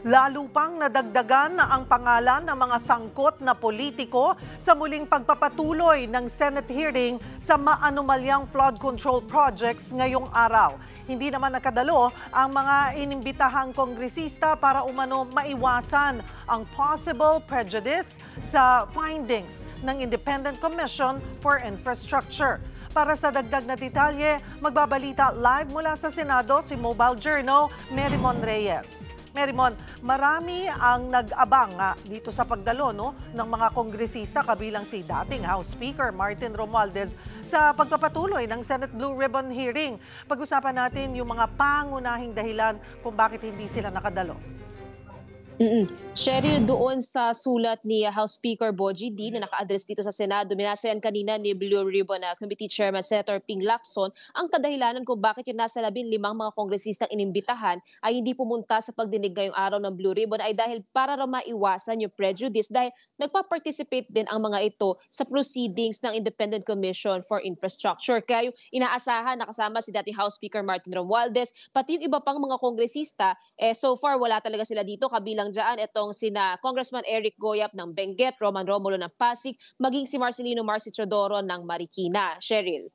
Lalo pang nadagdagan na ang pangalan ng mga sangkot na politiko sa muling pagpapatuloy ng Senate hearing sa maanumalyang flood control projects ngayong araw. Hindi naman nakadalo ang mga inimbitahang kongresista para umano maiwasan ang possible prejudice sa findings ng Independent Commission for Infrastructure. Para sa dagdag na detalye, magbabalita live mula sa Senado si Mobile Journal, Merymon Reyes. Merymon, marami ang nag-abang dito sa pagdalo ng mga kongresista kabilang si dating House Speaker Martin Romualdez sa pagpapatuloy ng Senate Blue Ribbon hearing. Pag-usapan natin yung mga pangunahing dahilan kung bakit hindi sila nakadalo. Cheryl, doon sa sulat ni House Speaker Bogie D na naka-address dito sa Senado, minasayan kanina ni Blue Ribbon Committee Chairman Senator Ping Lacson ang kadahilanan kung bakit yung nasa 15 mga kongresistang inimbitahan ay hindi pumunta sa pagdinig ngayong araw ng Blue Ribbon ay dahil para raw maiwasan yung prejudice dahil nagpa-participate din ang mga ito sa proceedings ng Independent Commission for Infrastructure. Kaya yung inaasahan nakasama si dating House Speaker Martin Romualdez, pati yung iba pang mga kongresista, so far wala talaga sila dito, kabilang dyan itong sina Congressman Eric Goyap ng Benguet, Roman Romulo ng Pasig, maging si Marcelino Marcy Teodoro ng Marikina. Cheryl.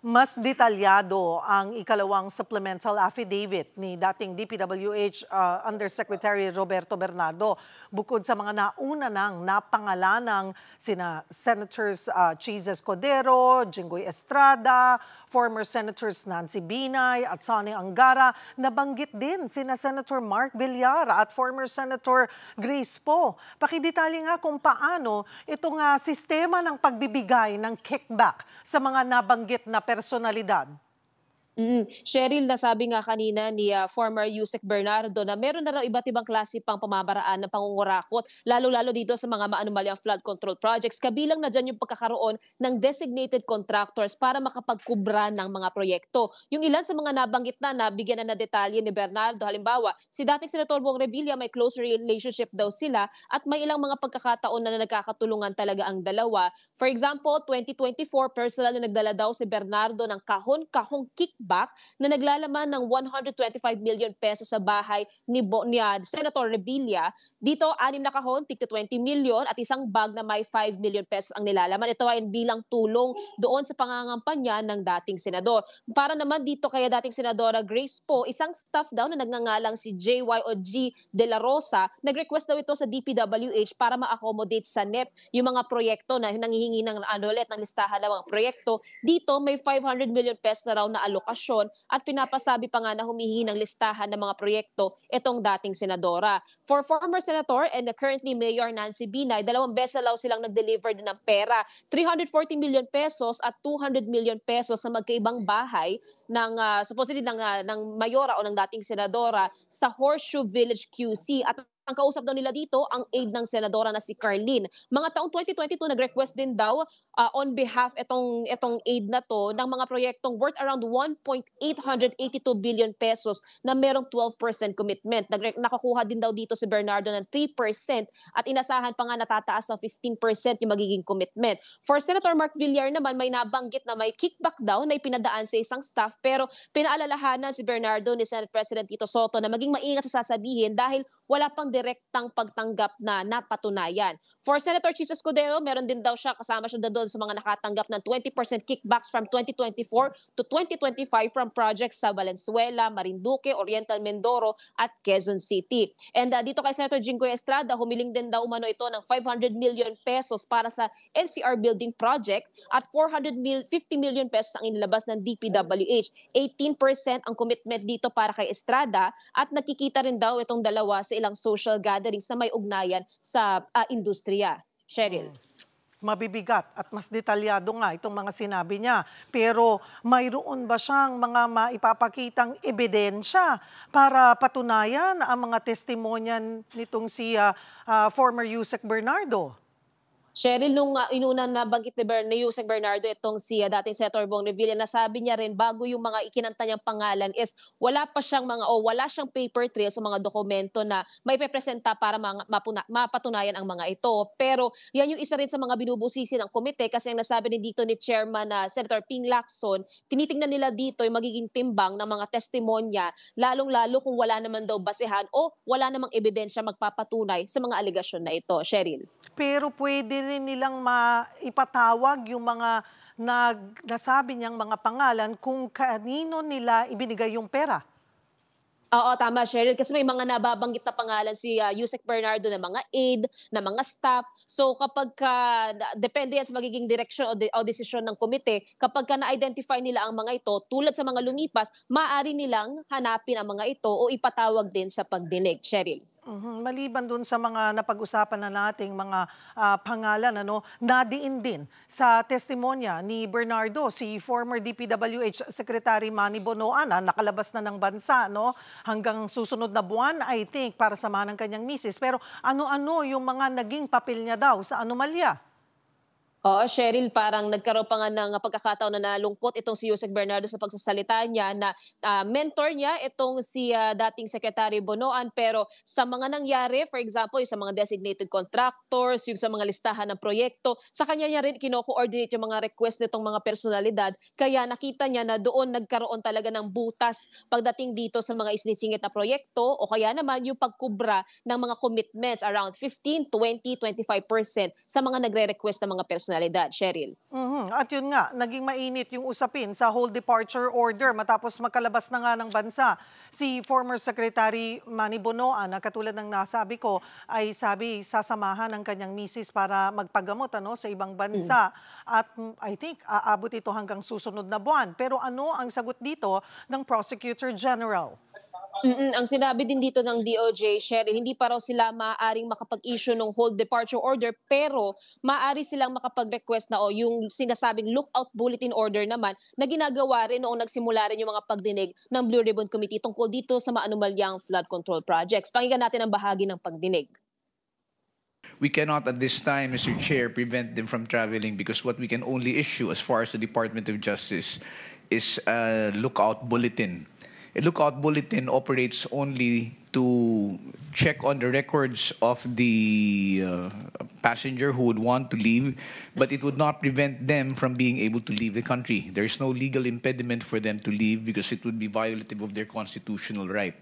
Mas detalyado ang ikalawang supplemental affidavit ni dating DPWH Undersecretary Roberto Bernardo. Bukod sa mga nauna nang napangalanang sina Senators Cheese Escudero, Jinggoy Estrada, former Senators Nancy Binay at Sonny Angara, nabanggit din sina Senator Mark Villar at former Senator Grace Poe. Pakidetalye nga kung paano itong sistema ng pagbibigay ng kickback sa mga nabanggit na personalidad. Cheryl, nasabi nga kanina ni former Yusek Bernardo na meron na raw iba't ibang klase pang pamamaraan ng pangungurakot, lalo-lalo dito sa mga maanumalyang flood control projects. Kabilang na dyan yung pagkakaroon ng designated contractors para makapagkubra ng mga proyekto. Yung ilan sa mga nabanggit na nabigyan na detalye ni Bernardo, halimbawa, si dating Senator Bong Revilla may close relationship daw sila at may ilang mga pagkakataon na nagkakatulungan talaga ang dalawa. For example, 2024, personal na nagdala daw si Bernardo ng kahon-kahong kickback na naglalaman ng 125 million pesos sa bahay ni Senator Revilla. Dito, 6 na kahon, tigto 20 million at isang bag na may 5 million pesos ang nilalaman. Ito ay bilang tulong doon sa pangangampanya ng dating senador. Para naman dito kaya dating Senadora Grace Poe, isang staff daw na nagngangalang si JY o G De La Rosa, nag-request daw ito sa DPWH para ma-accommodate sa NEP yung mga proyekto na nanghihingi ng ulit ng listahan ng mga proyekto. Dito may 500 million pesos na raw na alokasyon at pinapasabi pa nga na humihingi ng listahan ng mga proyekto itong dating senadora. For former Senator and currently Mayor Nancy Binay, 2 beses na silang nag-deliver din ng pera, 340 million pesos at 200 million pesos sa magkaibang bahay ng supposedly ng mayora o ng dating senadora sa Horseshoe Village QC. At ang kausap daw nila dito, ang aide ng senadora na si Carlin. Mga taong 2022, nag-request din daw on behalf itong aide na to ng mga proyektong worth around 1.882 billion pesos na merong 12% commitment. Nakakuha din daw dito si Bernardo ng 3% at inasahan pa nga natataas ng 15% yung magiging commitment. For Senator Mark Villar naman, may nabanggit na may kickback daw na ipinadaan sa isang staff pero pinaalalahanan si Bernardo ni Senate President Tito Soto na maging maingat sa sasabihin dahil wala pang direktang pagtanggap na napatunayan. For Senator Cheese Escudero, meron din daw siya, kasama siya doon sa mga nakatanggap ng 20% kickbacks from 2024 to 2025 from projects sa Valenzuela, Marinduque, Oriental Mindoro at Quezon City. And dito kay Senator Jinggoy Estrada, humiling din daw umano ito ng 500 million pesos para sa NCR building project at 450 million pesos ang inilabas ng DPWH. 18% ang commitment dito para kay Estrada at nakikita rin daw itong dalawa sa ilang social gatherings na may ugnayan sa industriya. Cheryl. Mabibigat at mas detalyado nga itong mga sinabi niya. Pero mayroon ba siyang mga maipapakitang ebidensya para patunayan ang mga testimonya nitong si former Yusek Bernardo? Cheryl, nung inuna nabanggit ni Yusek Bernardo itong si dating Senator Bong Revilla, nasabi niya rin bago yung mga ikinanta niyang pangalan is wala pa siyang wala siyang paper trail sa mga dokumento na maipepresenta para mapatunayan ang mga ito. Pero yan yung isa rin sa mga binubusisi ng komite kasi ang nasabi din dito ni Chairman Senator Ping Lacson, tinitingnan nila dito yung magiging timbang ng mga testimonya, lalong-lalo kung wala naman daw basehan o wala namang ebidensya magpapatunay sa mga aligasyon na ito. Cheryl. Pero pwede rin nilang maipatawag yung mga nasabi niyang mga pangalan kung kanino nila ibinigay yung pera. Oo, tama, Cheryl. Kasi may mga nababanggit na pangalan si Yusek Bernardo na mga aide, na mga staff. So kapag depende yan sa magiging direksyon o desisyon ng komite, kapag na-identify nila ang mga ito, tulad sa mga lumipas, maaari nilang hanapin ang mga ito o ipatawag din sa pagdinig, Cheryl. Maliban dun sa mga napag-usapan na nating mga pangalan, nadiin din sa testimonya ni Bernardo, si former DPWH Secretary Manny Bonoan, nakalabas na ng bansa, hanggang susunod na buwan, I think, para samahan ng kanyang misis. Pero ano-ano yung mga naging papel niya daw sa anomalya? Oo, Cheryl, parang nagkaroon pa nga ng pagkakataon na nalungkot itong si Yusek Bernardo sa pagsasalita niya na mentor niya itong si dating Secretary Bonoan, pero sa mga nangyari, for example, yung sa mga designated contractors, yung sa mga listahan ng proyekto, sa kanya niya rin kino-coordinate yung mga request nitong mga personalidad, kaya nakita niya na doon nagkaroon talaga ng butas pagdating dito sa mga isinisingit na proyekto o kaya naman yung pagkubra ng mga commitments around 15, 20, 25% sa mga nagre-request ng mga personalidad. Cheryl. At yun nga, naging mainit yung usapin sa whole departure order matapos makalabas na nga ng bansa. Si former Secretary Manny Bonoan, na katulad ng nasabi ko, ay sabi sasamahan ng kanyang misis para magpagamot sa ibang bansa. At I think aabot ito hanggang susunod na buwan. Pero ano ang sagot dito ng Prosecutor General? Ang sinabi din dito ng DOJ, Cheryl, hindi pa raw sila maaaring makapag-issue ng hold departure order pero maaari silang makapag-request na yung sinasabing lookout bulletin order naman na ginagawa rin noong nagsimula rin yung mga pagdinig ng Blue Ribbon Committee tungkol dito sa maanumalyang flood control projects. Pakinggan natin ang bahagi ng pagdinig. We cannot at this time, Mr. Chair, prevent them from traveling because what we can only issue as far as the Department of Justice is a lookout bulletin. A lookout bulletin operates only to check on the records of the passenger who would want to leave, but it would not prevent them from being able to leave the country. There is no legal impediment for them to leave because it would be violative of their constitutional right.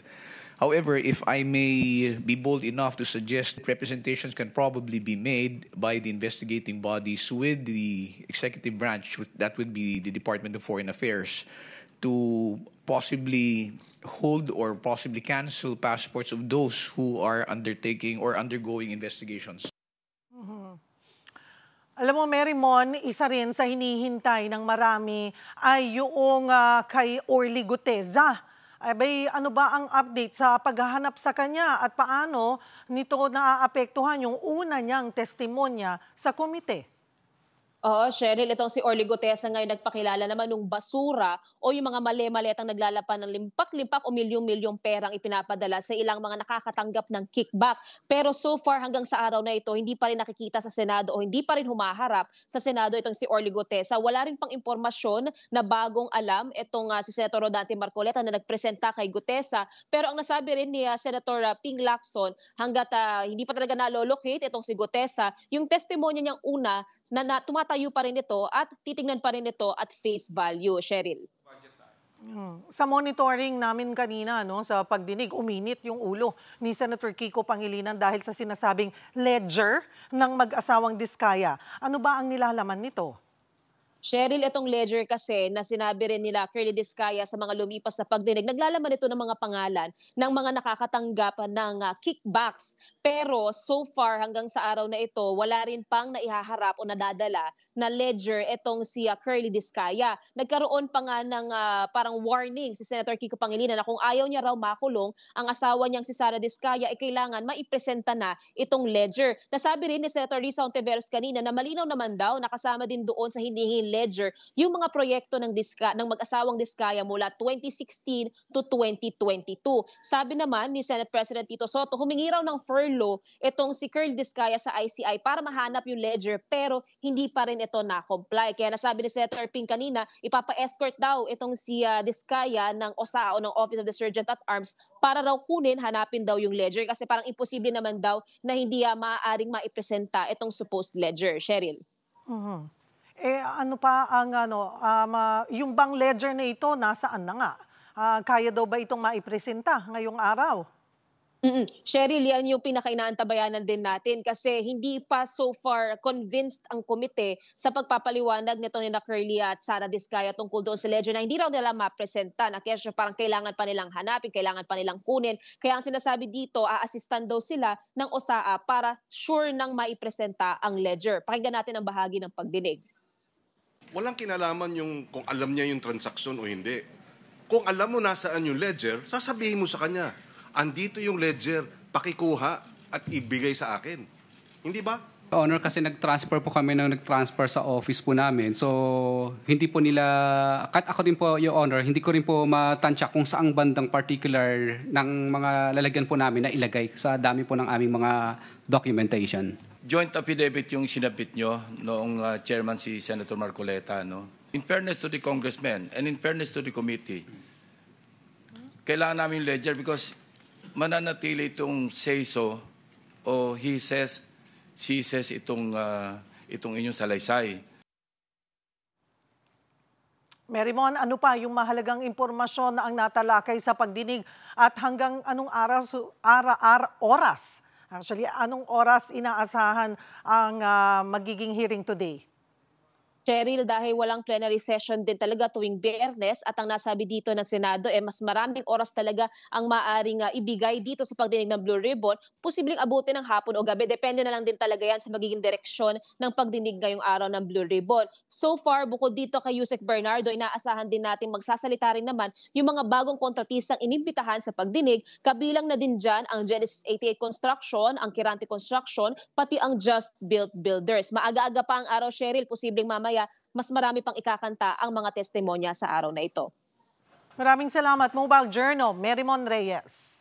However, if I may be bold enough to suggest that representations can probably be made by the investigating bodies with the executive branch, that would be the Department of Foreign Affairs, to possibly hold or possibly cancel passports of those who are undertaking or undergoing investigations. Alam mo, Mary Mon, isa rin sa hinihintay ng marami ay yung kay Orly Guteza. Abay, ano ba ang update sa paghahanap sa kanya at paano nito naaapektuhan yung una niyang testimonya sa komite? Oo, Cheryl, itong si Orly Gutesa ngayon nagpakilala naman ng basura o yung mga mali-maletang naglalapan ng limpak-limpak o milyong-milyong perang ipinapadala sa ilang mga nakakatanggap ng kickback. Pero so far hanggang sa araw na ito, hindi pa rin nakikita sa Senado o hindi pa rin humaharap sa Senado itong si Orly Gutesa. Wala rin pang impormasyon na bagong alam itong si Senator Rodante Marcoleta na nagpresenta kay Gutesa. Pero ang nasabi rin ni Senator Ping Lacson, hanggat hindi pa talaga nalolocate itong si Gutesa, yung testimonya niyang una na tumatayo pa rin ito at titingnan pa rin ito at face value, Cheryl. Sa monitoring namin kanina sa pagdinig, uminit yung ulo ni Senator Kiko Pangilinan dahil sa sinasabing ledger ng mag-asawang Diskaya. Ano ba ang nilalaman nito? Cheryl, itong ledger kasi na sinabi rin nila Curly Discaya sa mga lumipas na pagdinig, naglalaman ito ng mga pangalan ng mga nakakatanggap ng kickbacks. Pero so far hanggang sa araw na ito, wala rin pang naihaharap o nadadala na ledger itong si Curly Discaya. Nagkaroon pa nga ng parang warning si Senator Kiko Pangilinan na kung ayaw niya raw makulong, ang asawa niyang si Sara Discaya ay kailangan maipresenta na itong ledger. Nasabi rin ni Senator Risa Ontiveros kanina na malinaw naman daw, nakasama din doon sa hinihinging ledger yung mga proyekto ng mag-asawang Diskaya mula 2016 to 2022. Sabi naman ni Senate President Tito Soto, humingi raw ng furlough law itong si Curl Discaya sa ICI para mahanap yung ledger pero hindi pa rin ito na-comply. Kaya nasabi ni Senator Ping kanina, ipapa-escort daw itong si Discaya ng OSA o ng Office of the Sergeant at Arms para raw kunin, hanapin daw yung ledger kasi parang imposible naman daw na hindi maaaring maipresenta itong supposed ledger. Cheryl. Ano pa ang yung bang ledger na ito, nasaan na nga? Kaya daw ba itong maipresenta ngayong araw? Cheryl, yan yung pinakainaantabayanan din natin kasi hindi pa so far convinced ang komite sa pagpapaliwanag nito ni Curly at Sara Discaya tungkol doon sa ledger na hindi raw nila mapresenta na kaya parang kailangan pa nilang hanapin, kailangan pa nilang kunin. Kaya ang sinasabi dito, aasistan daw sila ng OSAA para sure nang maipresenta ang ledger. Pakinggan natin ang bahagi ng pagdinig. Walang kinalaman yung kung alam niya yung transaksyon o hindi. Kung alam mo nasaan yung ledger, sasabihin mo sa kanya, andito yung ledger, pakikuha at ibigay sa akin. Hindi ba? Honor, kasi nag-transfer po kami ng nag-transfer sa office po namin. So, hindi po nila, kahit ako din po, Your Honor, hindi ko rin po matansya kung saang bandang particular ng mga lalagyan po namin na ilagay sa dami po ng aming mga documentation. Joint affidavit yung sinabit nyo noong chairman si Senator Marcoleta, no? In fairness to the congressman and in fairness to the committee, kailangan namin yung ledger because mananatili itong say-so o he says, she says itong inyong salaysay. Marymon, ano pa yung mahalagang impormasyon na ang natalakay sa pagdinig at hanggang anong oras? Actually, anong oras inaasahan ang magiging hearing today? Cheryl, dahil walang plenary session din talaga tuwing Biyernes at ang nasabi dito ng Senado, mas maraming oras talaga ang maaring ibigay dito sa pagdinig ng Blue Ribbon. Posibleng abutin ng hapon o gabi. Depende na lang din talaga yan sa magiging direksyon ng pagdinig ngayong araw ng Blue Ribbon. So far, bukod dito kay Yusek Bernardo, inaasahan din natin magsasalita rin naman yung mga bagong kontratistang inimbitahan sa pagdinig. Kabilang na din dyan ang Genesis 88 Construction, ang Kirante Construction, pati ang Just Built Builders. Maaga-aga pa ang araw, Cheryl. Posibleng mamaya mas marami pang ikakanta ang mga testimonya sa araw na ito. Maraming salamat, Mobile Journal, Marymon Reyes.